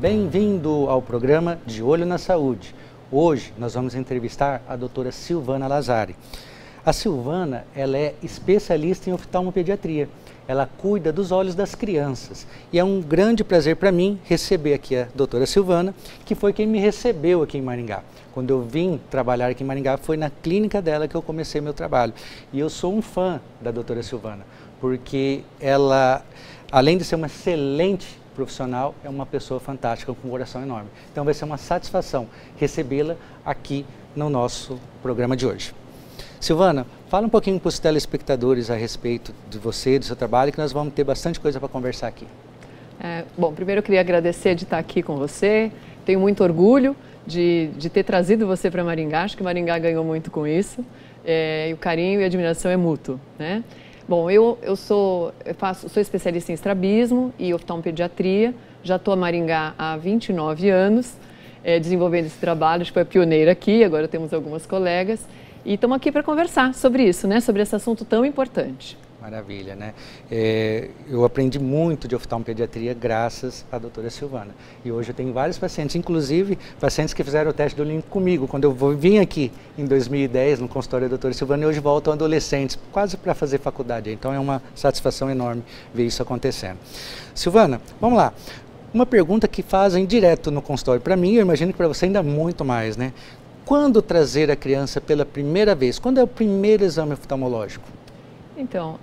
Bem-vindo ao programa De Olho na Saúde. Hoje nós vamos entrevistar a doutora Silvana Lazari. A Silvana, ela é especialista em oftalmopediatria. Ela cuida dos olhos das crianças. E é um grande prazer para mim receber aqui a doutora Silvana, que foi quem me recebeu aqui em Maringá. Quando eu vim trabalhar aqui em Maringá, foi na clínica dela que eu comecei meu trabalho. E eu sou um fã da doutora Silvana, porque ela, além de ser uma excelente profissional, é uma pessoa fantástica, com um coração enorme. Então vai ser uma satisfação recebê-la aqui no nosso programa de hoje. Silvana, fala um pouquinho para os telespectadores a respeito de você, do seu trabalho, que nós vamos ter bastante coisa para conversar aqui. Bom, primeiro eu queria agradecer de estar aqui com você. Tenho muito orgulho de ter trazido você para Maringá. Acho que Maringá ganhou muito com isso. E o carinho e a admiração é mútuo, né? Bom, eu sou especialista em estrabismo e oftalmopediatria. Já estou a Maringá há 29 anos, desenvolvendo esse trabalho. A gente foi pioneira aqui, agora temos algumas colegas. E estamos aqui para conversar sobre isso, né? Sobre esse assunto tão importante. Maravilha, né? Eu aprendi muito de oftalmopediatria graças à doutora Silvana. E hoje eu tenho vários pacientes, inclusive pacientes que fizeram o teste do olhinho comigo. Quando eu vim aqui em 2010 no consultório da doutora Silvana, e hoje voltam adolescentes, quase para fazer faculdade. Então é uma satisfação enorme ver isso acontecendo. Silvana, vamos lá. Uma pergunta que fazem direto no consultório. Para mim, eu imagino que para você ainda muito mais, né? Quando trazer a criança pela primeira vez? Quando é o primeiro exame oftalmológico? Então,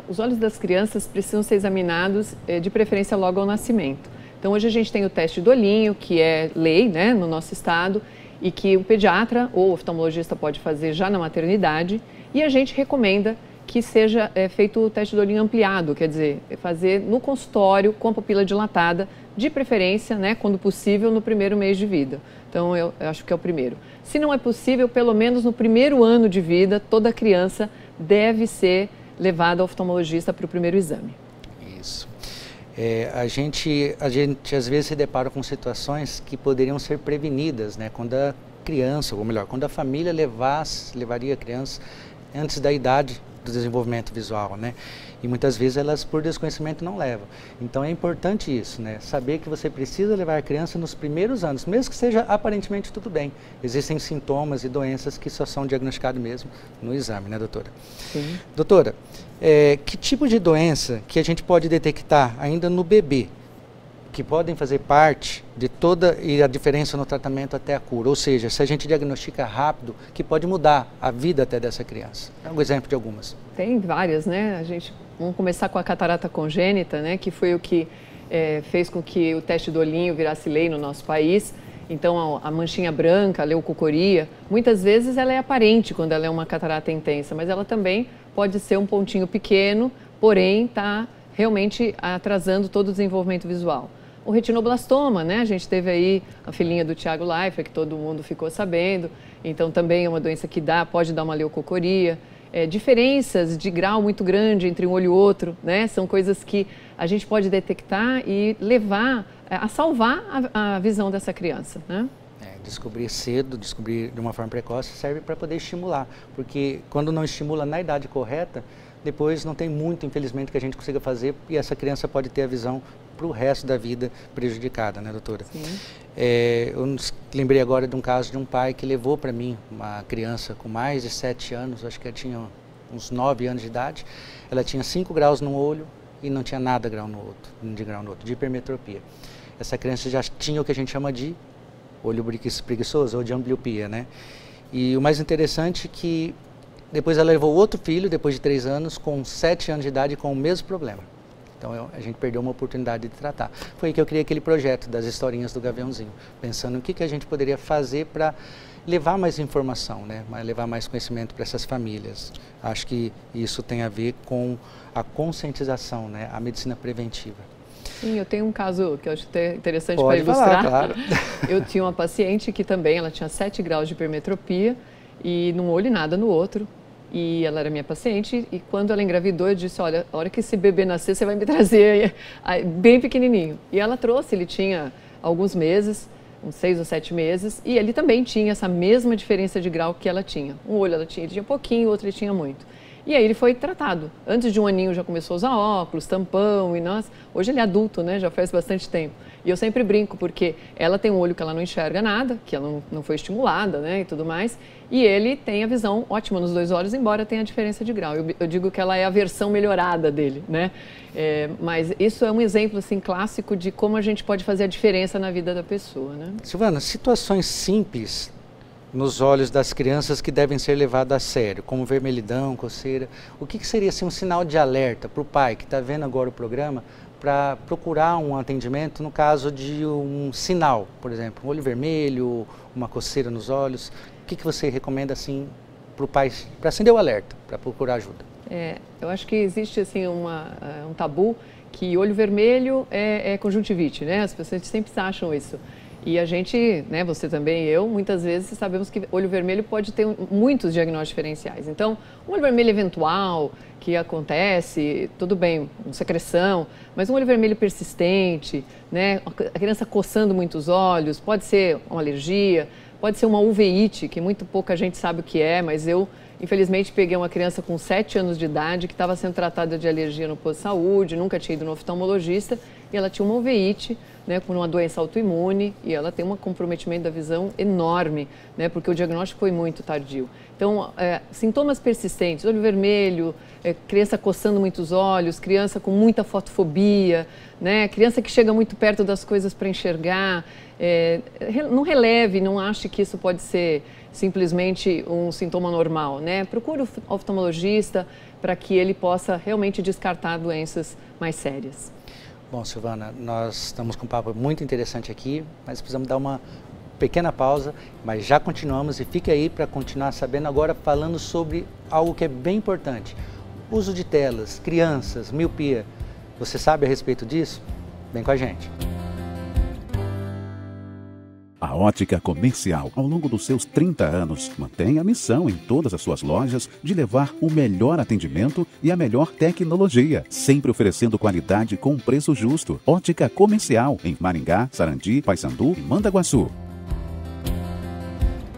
os olhos das crianças precisam ser examinados de preferência logo ao nascimento. Então, hoje a gente tem o teste do olhinho, que é lei, né, no nosso estado, e que o pediatra ou o oftalmologista pode fazer já na maternidade, e a gente recomenda que seja feito o teste do olhinho ampliado, quer dizer, fazer no consultório com a pupila dilatada, de preferência, né, quando possível, no primeiro mês de vida. Então, eu acho que é o primeiro. Se não é possível, pelo menos no primeiro ano de vida, toda criança deve ser levada ao oftalmologista para o primeiro exame. Isso. A gente às vezes se depara com situações que poderiam ser prevenidas, né? Quando a criança, ou melhor, quando a família levaria a criança antes da idade do desenvolvimento visual, né? E muitas vezes elas, por desconhecimento, não levam. Então é importante isso, né? Saber que você precisa levar a criança nos primeiros anos, mesmo que seja aparentemente tudo bem. Existem sintomas e doenças que só são diagnosticados mesmo no exame, né, doutora? Sim. Doutora, que tipo de doença que a gente pode detectar ainda no bebê, que podem fazer parte de toda e a diferença no tratamento até a cura? Ou seja, se a gente diagnostica rápido, que pode mudar a vida até dessa criança. É um exemplo de algumas. Tem várias, né? Vamos começar com a catarata congênita, né? Que foi o que fez com que o teste do olhinho virasse lei no nosso país. Então, a manchinha branca, a leucocoria, muitas vezes ela é aparente quando ela é uma catarata intensa, mas ela também pode ser um pontinho pequeno, porém está realmente atrasando todo o desenvolvimento visual. O retinoblastoma, né? A gente teve aí a filhinha do Thiago Leifert, que todo mundo ficou sabendo. Então, também é uma doença que pode dar uma leucocoria. Diferenças de grau muito grande entre um olho e outro, né? São coisas que a gente pode detectar e levar a salvar a visão dessa criança, né? Descobrir cedo, descobrir de uma forma precoce, serve para poder estimular. Porque quando não estimula na idade correta, depois não tem muito, infelizmente, que a gente consiga fazer e essa criança pode ter a visão para o resto da vida prejudicada, né, doutora? Sim. Eu lembrei agora de um caso de um pai que levou para mim uma criança com mais de 7 anos, acho que ela tinha uns 9 anos de idade, ela tinha 5 graus no olho e não tinha nada de grau no outro, de hipermetropia. Essa criança já tinha o que a gente chama de olho preguiçoso ou de ambliopia, né? E o mais interessante é que depois ela levou outro filho, depois de 3 anos, com 7 anos de idade, com o mesmo problema. Então a gente perdeu uma oportunidade de tratar. Foi aí que eu criei aquele projeto das historinhas do Gaviãozinho, pensando o que a gente poderia fazer para levar mais informação, né? Levar mais conhecimento para essas famílias. Acho que isso tem a ver com a conscientização, né? A medicina preventiva. Sim, eu tenho um caso que eu acho interessante para Pode ilustrar. falar, claro. Eu tinha uma paciente que também, ela tinha 7 graus de hipermetropia e num olho e nada no outro. E ela era minha paciente e quando ela engravidou eu disse, olha, a hora que esse bebê nascer você vai me trazer bem pequenininho. E ela trouxe, ele tinha alguns meses, uns 6 ou 7 meses, e ele também tinha essa mesma diferença de grau que ela tinha. Um olho ele tinha pouquinho, o outro ele tinha muito. E aí ele foi tratado. Antes de 1 aninho já começou a usar óculos, tampão, e hoje ele é adulto, né? Já faz bastante tempo. E eu sempre brinco, porque ela tem um olho que ela não enxerga nada, que ela não foi estimulada, né, e tudo mais. E ele tem a visão ótima nos 2 olhos, embora tenha a diferença de grau. Eu digo que ela é a versão melhorada dele, né? Mas isso é um exemplo, assim, clássico de como a gente pode fazer a diferença na vida da pessoa, né? Silvana, situações simples nos olhos das crianças que devem ser levadas a sério, como vermelhidão, coceira. O que seria assim, um sinal de alerta para o pai que está vendo agora o programa para procurar um atendimento no caso de um sinal, por exemplo, um olho vermelho, uma coceira nos olhos? O que você recomenda assim para o pai, para acender o alerta, para procurar ajuda? Eu acho que existe assim um tabu que olho vermelho é conjuntivite, né? As pessoas sempre acham isso. E a gente, né, você também e eu, muitas vezes sabemos que olho vermelho pode ter muitos diagnósticos diferenciais. Então, um olho vermelho eventual, que acontece, tudo bem, secreção, mas um olho vermelho persistente, né, a criança coçando muito os olhos, pode ser uma alergia, pode ser uma uveíte, que muito pouca gente sabe o que é, mas eu, infelizmente, peguei uma criança com 7 anos de idade que estava sendo tratada de alergia no posto de saúde, nunca tinha ido no oftalmologista, e ela tinha uma uveíte, né, com uma doença autoimune, e ela tem um comprometimento da visão enorme, né, porque o diagnóstico foi muito tardio. Então, sintomas persistentes, olho vermelho, criança coçando muitos olhos, criança com muita fotofobia, né, criança que chega muito perto das coisas para enxergar, não releve, não ache que isso pode ser simplesmente um sintoma normal, né? Procure o oftalmologista para que ele possa realmente descartar doenças mais sérias. Bom, Silvana, nós estamos com um papo muito interessante aqui, mas precisamos dar uma pequena pausa, mas já continuamos e fique aí para continuar sabendo agora falando sobre algo que é bem importante. Uso de telas, crianças, miopia. Você sabe a respeito disso? Vem com a gente. A Ótica Comercial, ao longo dos seus 30 anos, mantém a missão em todas as suas lojas de levar o melhor atendimento e a melhor tecnologia, sempre oferecendo qualidade com preço justo. Ótica Comercial, em Maringá, Sarandi, Paysandu e Mandaguaçu.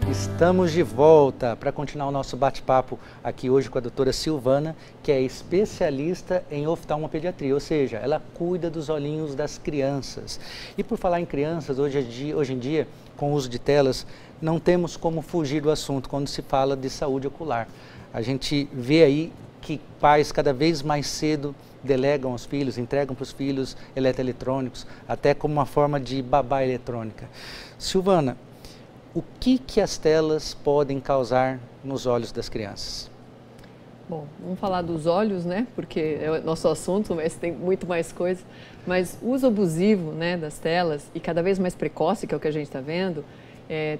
Estamos de volta para continuar o nosso bate-papo aqui hoje com a doutora Silvana, que é especialista em oftalmopediatria, ou seja, ela cuida dos olhinhos das crianças. E por falar em crianças, hoje em dia, com o uso de telas, não temos como fugir do assunto quando se fala de saúde ocular. A gente vê aí que pais cada vez mais cedo delegam aos filhos, entregam para os filhos eletroeletrônicos, até como uma forma de babá eletrônica. Silvana, o que as telas podem causar nos olhos das crianças? Bom, vamos falar dos olhos, né? Porque é o nosso assunto, mas tem muito mais coisa. Mas o uso abusivo, né, das telas, e cada vez mais precoce, que é o que a gente está vendo,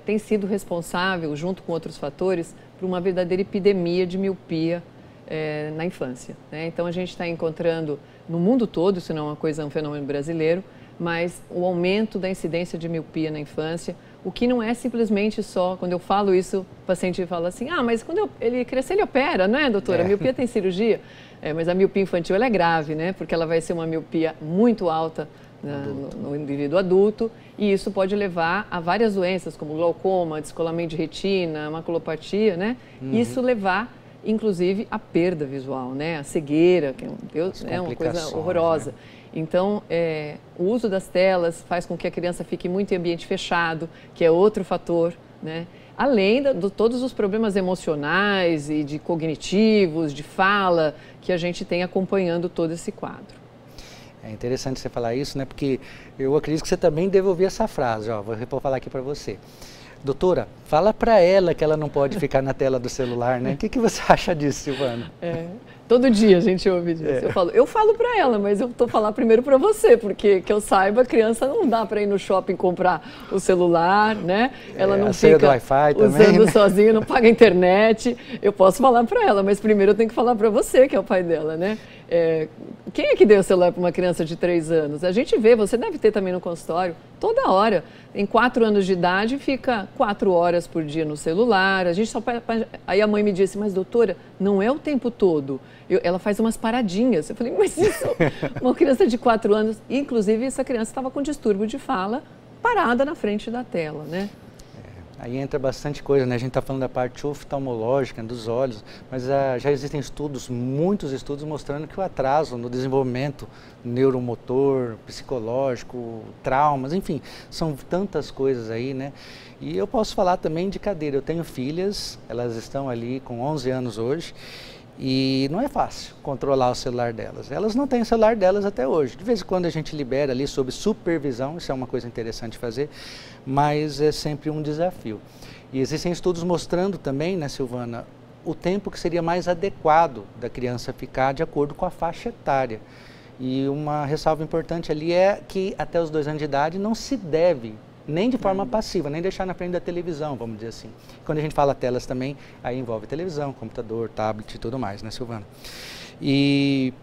tem sido responsável, junto com outros fatores, por uma verdadeira epidemia de miopia na infância, né? Então a gente está encontrando no mundo todo, isso não é uma coisa, um fenômeno brasileiro, mas o aumento da incidência de miopia na infância, o que não é simplesmente só, quando eu falo isso, o paciente fala assim, mas quando ele crescer ele opera, não é, doutora? A miopia tem cirurgia? Mas a miopia infantil ela é grave, né? Porque ela vai ser uma miopia muito alta no indivíduo adulto, e isso pode levar a várias doenças, como glaucoma, descolamento de retina, maculopatia, né? Isso levar, inclusive, à perda visual, né? A cegueira, que é uma coisa horrorosa. Né? Então, o uso das telas faz com que a criança fique muito em ambiente fechado, que é outro fator, né? Além de todos os problemas emocionais e de cognitivos, de fala, que a gente tem acompanhando todo esse quadro. É interessante você falar isso, né? Porque eu acredito que você também deve ouvir essa frase, ó, vou falar aqui para você. Doutora, fala para ela que ela não pode ficar na tela do celular, né? O que você acha disso, Silvana? Todo dia a gente ouve disso. Eu falo para ela, mas eu estou falando primeiro para você, porque que eu saiba, a criança não dá para ir no shopping comprar o celular, né? Ela não fica do Wi-Fi usando também, né? sozinha, não paga internet. Eu posso falar para ela, mas primeiro eu tenho que falar para você, que é o pai dela, né? Quem é que deu o celular para uma criança de 3 anos? A gente vê, você deve ter também no consultório, toda hora. Em 4 anos de idade, fica 4 horas por dia no celular. A gente só... Aí a mãe me disse, mas doutora, não é o tempo todo. Ela faz umas paradinhas. Eu falei, mas isso... Uma criança de 4 anos, inclusive essa criança estava com distúrbio de fala, parada na frente da tela, né? Aí entra bastante coisa, né? A gente está falando da parte oftalmológica, dos olhos, mas já existem estudos, muitos estudos mostrando que o atraso no desenvolvimento neuromotor, psicológico, traumas, enfim, são tantas coisas aí, né? E eu posso falar também de cadeira. Eu tenho filhas, elas estão ali com 11 anos hoje, e não é fácil controlar o celular delas. Elas não têm o celular delas até hoje. De vez em quando a gente libera ali sob supervisão, isso é uma coisa interessante de fazer, mas é sempre um desafio. E existem estudos mostrando também, né, Silvana, o tempo que seria mais adequado da criança ficar de acordo com a faixa etária. E uma ressalva importante ali é que até os 2 anos de idade não se deve nem de forma passiva, nem deixar na frente da televisão, vamos dizer assim. Quando a gente fala telas também, aí envolve televisão, computador, tablet e tudo mais, né, Silvana? E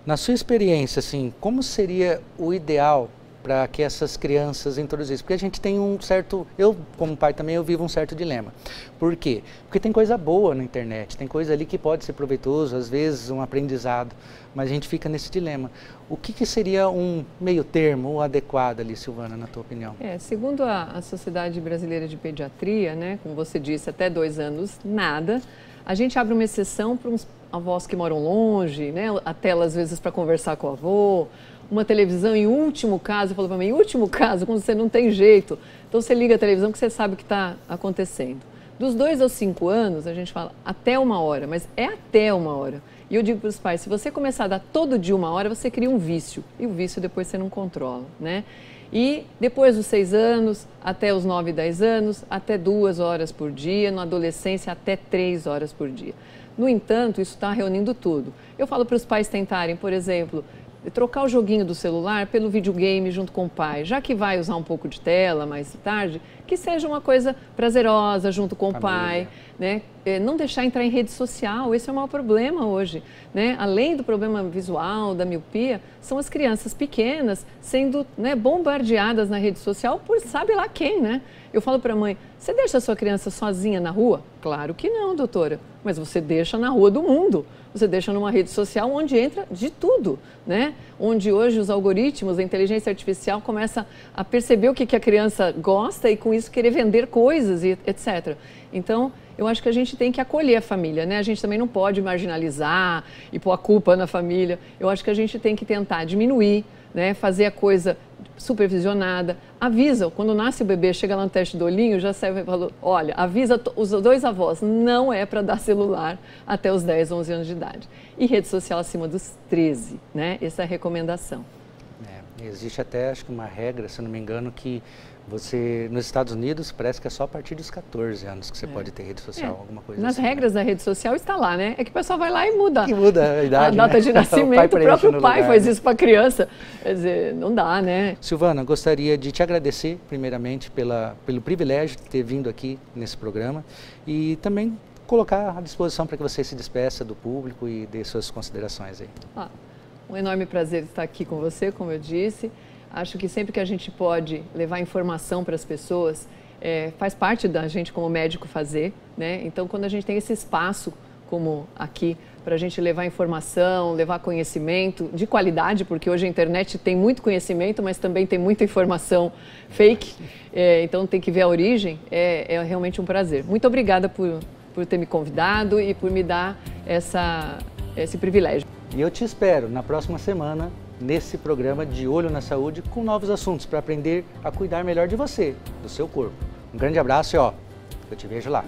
na sua experiência, assim, como seria o ideal para que essas crianças introduzissem? Porque a gente tem um certo, eu como pai também, eu vivo um certo dilema. Por quê? Porque tem coisa boa na internet, tem coisa ali que pode ser proveitoso, às vezes um aprendizado, mas a gente fica nesse dilema. O que seria um meio termo ou adequado ali, Silvana, na tua opinião? Segundo a Sociedade Brasileira de Pediatria, né, como você disse, até 2 anos, nada. A gente abre uma exceção para uns avós que moram longe, né, a tela às vezes para conversar com o avô, uma televisão em último caso, falou para mim, em último caso, quando você não tem jeito, então você liga a televisão que você sabe o que está acontecendo. Dos 2 aos 5 anos, a gente fala até 1 hora, mas é até 1 hora. E eu digo para os pais, se você começar a dar todo dia 1 hora, você cria um vício. E o vício depois você não controla, né? E depois dos 6 anos, até os 9, 10 anos, até 2 horas por dia, na adolescência até 3 horas por dia. No entanto, isso está reunindo tudo. Eu falo para os pais tentarem, por exemplo, trocar o joguinho do celular pelo videogame junto com o pai. Já que vai usar um pouco de tela mais tarde, que seja uma coisa prazerosa junto com o pai, né? Não deixar entrar em rede social, esse é o maior problema hoje, né? Além do problema visual, da miopia, são as crianças pequenas sendo, né, bombardeadas na rede social por sabe lá quem, né? Eu falo para a mãe, você deixa a sua criança sozinha na rua? Claro que não, doutora, mas você deixa na rua do mundo. Você deixa numa rede social onde entra de tudo, né? Onde hoje os algoritmos, a inteligência artificial começa a perceber o que a criança gosta e com isso querer vender coisas e etc. Então, eu acho que a gente tem que acolher a família, né? A gente também não pode marginalizar e pôr a culpa na família. Eu acho que a gente tem que tentar diminuir, né? Fazer a coisa supervisionada. Avisa, quando nasce o bebê, chega lá no teste do olhinho, já serve e falou, olha, avisa os 2 avós, não é para dar celular até os 10, 11 anos de idade. E rede social acima dos 13, né? Essa é a recomendação. Existe até, acho que uma regra, se eu não me engano, que você, nos Estados Unidos, parece que é só a partir dos 14 anos que você pode ter rede social, alguma coisa Nas assim. regras da rede social está lá, né? É que o pessoal vai lá e muda. E muda a idade, a data de nascimento, o próprio pai faz isso para a criança. Quer dizer, não dá, né? Silvana, gostaria de te agradecer, primeiramente, pelo privilégio de ter vindo aqui nesse programa e também colocar à disposição para que você se despeça do público e dê suas considerações aí. Um enorme prazer estar aqui com você, como eu disse. Acho que sempre que a gente pode levar informação para as pessoas, faz parte da gente como médico fazer, né? Então, quando a gente tem esse espaço, como aqui, para a gente levar informação, levar conhecimento de qualidade, porque hoje a internet tem muito conhecimento, mas também tem muita informação fake, então tem que ver a origem, é realmente um prazer. Muito obrigada por ter me convidado e por me dar esse privilégio. E eu te espero na próxima semana, nesse programa De Olho na Saúde, com novos assuntos para aprender a cuidar melhor de você, do seu corpo. Um grande abraço e eu te vejo lá.